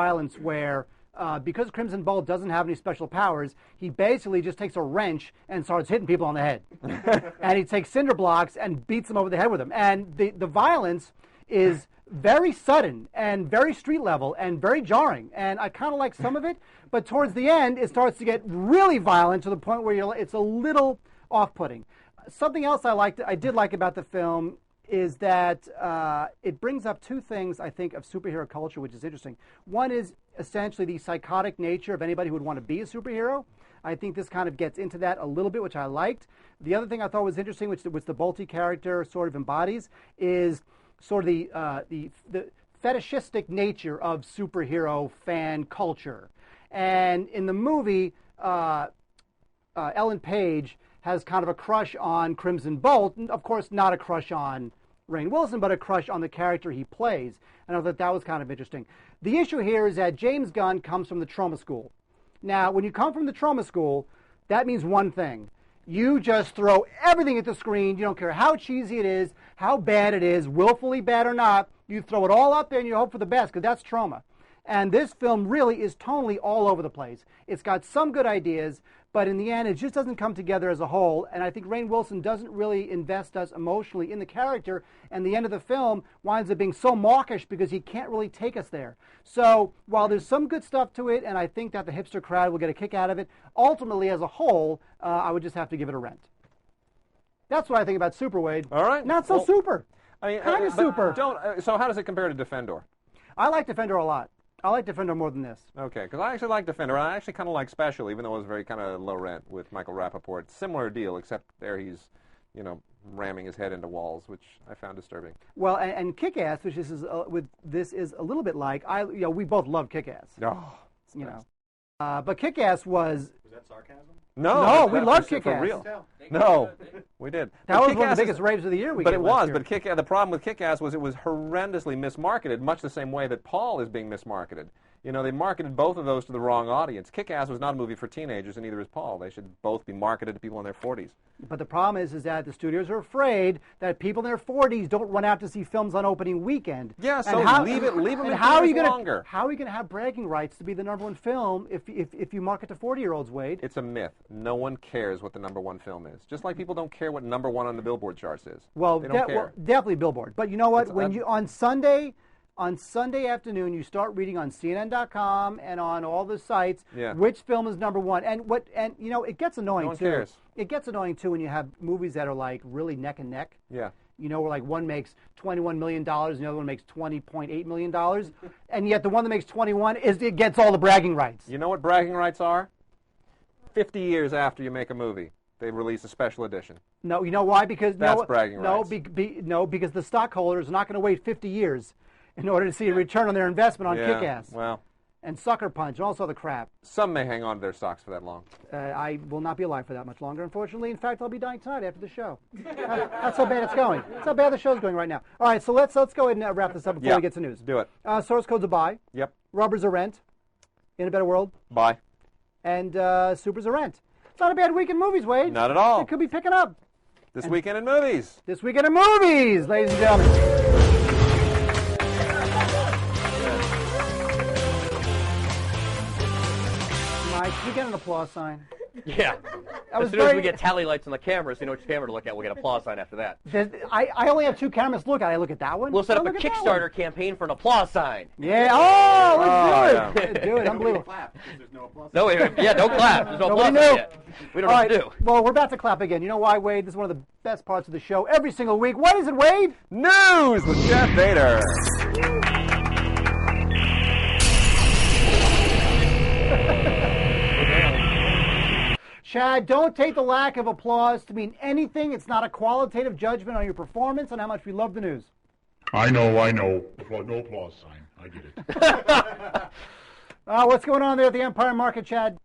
violence where because Crimson Bolt doesn't have any special powers, he basically just takes a wrench and starts hitting people on the head. And he takes cinder blocks and beats them over the head with them. And the violence is very sudden and very street level and very jarring. And I kind of like some of it, but towards the end, it starts to get really violent to the point where it's a little off-putting. Something else I did like about the film is that it brings up two things, I think, of superhero culture, which is interesting. One is essentially the psychotic nature of anybody who would want to be a superhero. I think this kind of gets into that a little bit, which I liked. The other thing I thought was interesting, which the Bolty character sort of embodies, is sort of the fetishistic nature of superhero fan culture. And in the movie, Ellen Page has kind of a crush on Crimson Bolt. Of course, not a crush on Rainn Wilson, but a crush on the character he plays. And I thought that was kind of interesting. The issue here is that James Gunn comes from the trauma school. Now, when you come from the trauma school, that means one thing. You just throw everything at the screen. You don't care how cheesy it is, how bad it is, willfully bad or not. You throw it all up there and you hope for the best, because that's trauma. And this film really is tonally all over the place. It's got some good ideas, but in the end, it just doesn't come together as a whole. And I think Rainn Wilson doesn't really invest us emotionally in the character. And the end of the film winds up being so mawkish because he can't really take us there. So while there's some good stuff to it, and I think that the hipster crowd will get a kick out of it, ultimately, as a whole, I would just have to give it a rent. That's what I think about Super, Wade. All right. Not so super. I mean, kind of super. So how does it compare to Defendor? I like Defender a lot. I like Defender more than this. Okay, because I actually like Defender. I actually kind of like Special, even though it was very kind of low rent with Michael Rappaport. Similar deal, except there he's, ramming his head into walls, which I found disturbing. Well, and Kick-Ass, which is with this is a little bit like we both love Kick-Ass. Oh, but Kick-Ass was. Was that sarcasm? No, we love Kick-Ass. For real. No, we did. That was one of the biggest raves of the year. But it was. But the problem with Kick-Ass was it was horrendously mismarketed, much the same way that Paul is being mismarketed. They marketed both of those to the wrong audience. Kick-Ass was not a movie for teenagers, and neither is Paul. They should both be marketed to people in their 40s. But the problem is that the studios are afraid that people in their 40s don't run out to see films on opening weekend. Yeah, so leave them in longer. How are you going to have bragging rights to be the #1 film if you market to 40-year-olds, Wade? It's a myth. No one cares what the #1 film is. Just like people don't care what #1 on the Billboard charts is. Well, they don't care. Well, definitely Billboard. But you know what? On Sunday afternoon, you start reading on CNN.com and on all the sites which film is #1, and it gets annoying no one too. Cares. It gets annoying too when you have movies that are like really neck and neck. Yeah. Where like one makes $21 million and the other one makes $20.8 million, and yet the one that makes 21 it gets all the bragging rights. You know what bragging rights are? 50 years after you make a movie, they release a special edition. No, you know why? Because that's bragging rights. No, because the stockholders are not going to wait 50 years. In order to see a return on their investment on Kick-Ass. Well, and Sucker Punch and all this other crap. Some may hang on to their stocks for that long. I will not be alive for that much longer, unfortunately. In fact, I'll be dying tonight after the show. That's how bad it's going. That's how bad the show's going right now. All right, so let's go ahead and wrap this up before we get to news. Do it. Source code's a buy. Yep. Rubber's a rent. In a Better World. Buy. And Super's a rent. It's not a bad week in movies, Wade. Not at all. It could be picking up. This weekend in movies. This weekend in movies, ladies and gentlemen. Can we get an applause sign? Yeah. As soon as we get tally lights on the cameras, you know which camera to look at, we'll get an applause sign after that. I only have 2 cameras to look at. I look at that one. We'll set up a Kickstarter campaign for an applause sign. Yeah. Oh, let's do it. Yeah. Do it. Unbelievable. Clap, there's no applause. No, don't clap. There's no applause sign yet. We don't know what to do. Well, we're about to clap again. You know why, Wade? This is one of the best parts of the show every single week. What is it, Wade? News with Jeff Bader. Chad, don't take the lack of applause to mean anything. It's not a qualitative judgment on your performance and how much we love the news. I know. No applause sign. I get it. What's going on there at the Empire Market, Chad?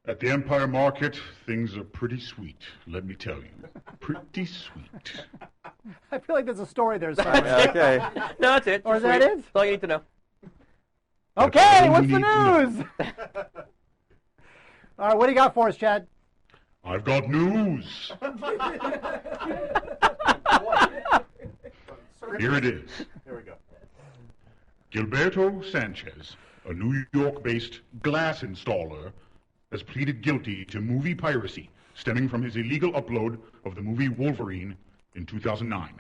At the Empire Market, things are pretty sweet, let me tell you. Pretty sweet. I feel like there's a story there, Simon. Okay. No, that's it. Or is that it? That's all you need to know. Okay, what's the news? All right, what do you got for us, Chad? I've got news. Here it is. Here we go. Gilberto Sanchez, a New York-based glass installer, has pleaded guilty to movie piracy stemming from his illegal upload of the movie Wolverine in 2009.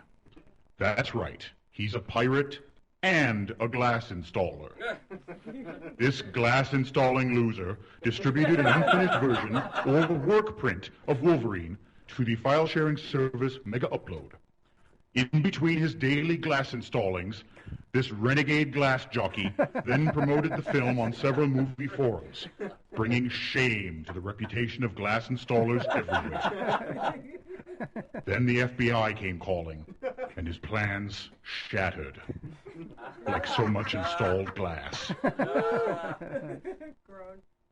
That's right. He's a pirate and a glass installer. This glass installing loser distributed an unfinished version or work print of Wolverine to the file sharing service Mega Upload. In between his daily glass installings, this renegade glass jockey then promoted the film on several movie forums, bringing shame to the reputation of glass installers everywhere. Then the FBI came calling, and his plans shattered, like so much installed glass.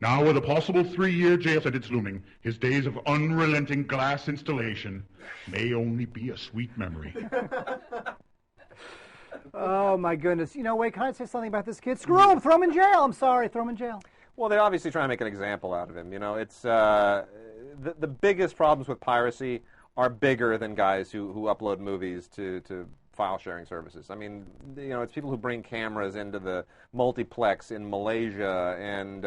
Now, with a possible 3-year jail sentence looming, his days of unrelenting glass installation may only be a sweet memory. Oh, my goodness. You know, wait, can I say something about this kid? Screw him. Throw him in jail. I'm sorry. Throw him in jail. Well, they're obviously trying to make an example out of him. You know, it's the biggest problems with piracy are bigger than guys who upload movies to file sharing services. I mean, you know, it's people who bring cameras into the multiplex in Malaysia, and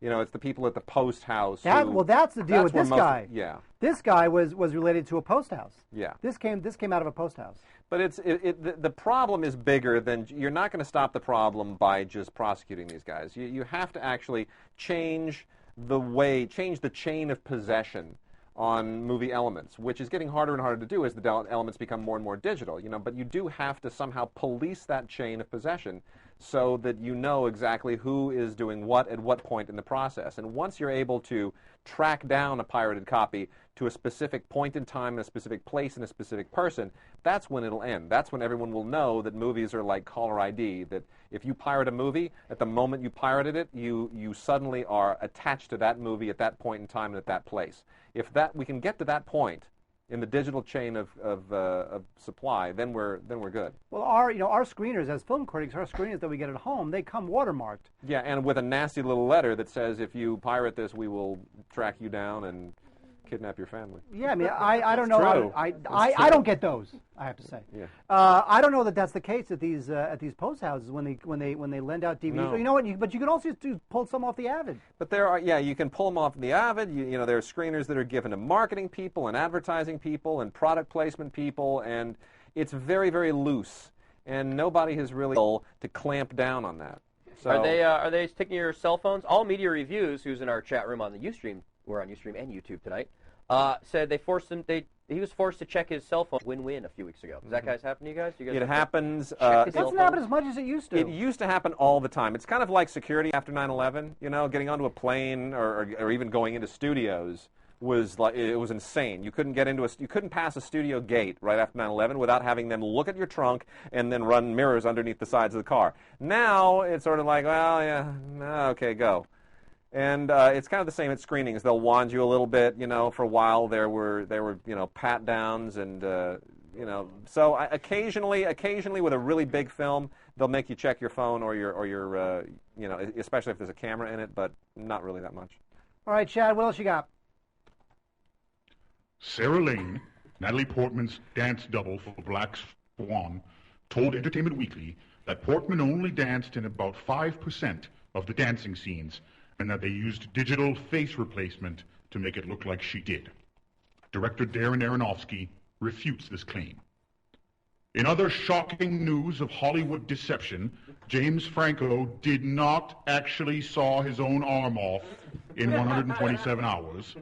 you know, it's the people at the post house. Well, that's the deal with this guy. Yeah, this guy was related to a post house. Yeah, this came out of a post house. But the problem is bigger than, you're not going to stop the problem by just prosecuting these guys. You have to actually change the chain of possession on movie elements, which is getting harder and harder to do as the elements become more and more digital. You know, but you do have to somehow police that chain of possession so that you know exactly who is doing what at what point in the process. And once you're able to track down a pirated copy to a specific point in time, in a specific place, in a specific person, that's when it'll end. That's when everyone will know that movies are like caller ID, that if you pirate a movie, at the moment you pirated it, you suddenly are attached to that movie at that point in time and at that place. If we can get to that point in the digital chain of supply, then we're good. Well, our screeners, as film critics, our screeners that we get at home, they come watermarked. Yeah, and with a nasty little letter that says, if you pirate this, we will track you down and kidnap your family. Yeah, I mean, I don't know. I don't get those, I have to say. Yeah. I don't know that that's the case at these post houses when they lend out DVDs. No. You know what? But you can also pull some off the Avid. But you can pull them off the Avid. You know, there are screeners that are given to marketing people and advertising people and product placement people, and it's very, very loose. And nobody has really to clamp down on that. So Are they taking your cell phones? All Media Reviews, who's in our chat room on the Ustream, we're on Ustream and YouTube tonight, said he was forced to check his cell phone win-win a few weeks ago. Does that guys happen to you guys? It happens. It doesn't happen as much as it used to. It used to happen all the time. It's kind of like security after 9/11. You know, getting onto a plane or even going into studios was insane. You couldn't you couldn't pass a studio gate right after 9/11 without having them look at your trunk and then run mirrors underneath the sides of the car. Now it's sort of like, well, yeah, okay, go. And it's kind of the same at screenings. They'll wand you a little bit, you know. For a while there were pat downs, and so occasionally with a really big film, they'll make you check your phone or your especially if there's a camera in it, but not really that much. All right, Chad, what else you got? Sarah Lane, Natalie Portman's dance double for Black Swan, told Entertainment Weekly that Portman only danced in about 5% of the dancing scenes, and that they used digital face replacement to make it look like she did. Director Darren Aronofsky refutes this claim. In other shocking news of Hollywood deception, James Franco did not actually saw his own arm off in 127 hours.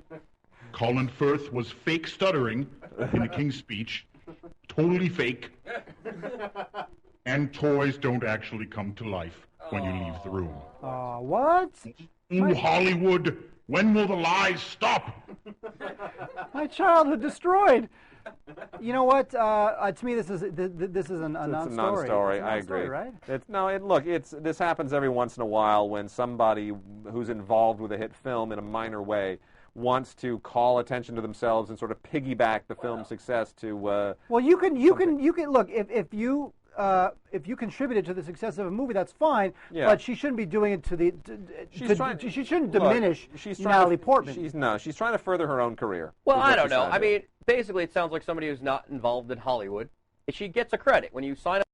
Colin Firth was fake stuttering in the King's Speech, totally fake, and toys don't actually come to life when you leave the room. What? Ooh, Hollywood, when will the lies stop? My childhood destroyed. You know what? To me, this is a non-story. It's a non-story. I agree. Right? This happens every once in a while when somebody who's involved with a hit film in a minor way wants to call attention to themselves and sort of piggyback the film's success to. Well, you can look if you contributed to the success of a movie, that's fine. Yeah. But she shouldn't be doing it she shouldn't diminish Natalie Portman. She's trying to further her own career. Well, I don't know. I mean, basically, it sounds like somebody who's not involved in Hollywood. She gets a credit when you sign up.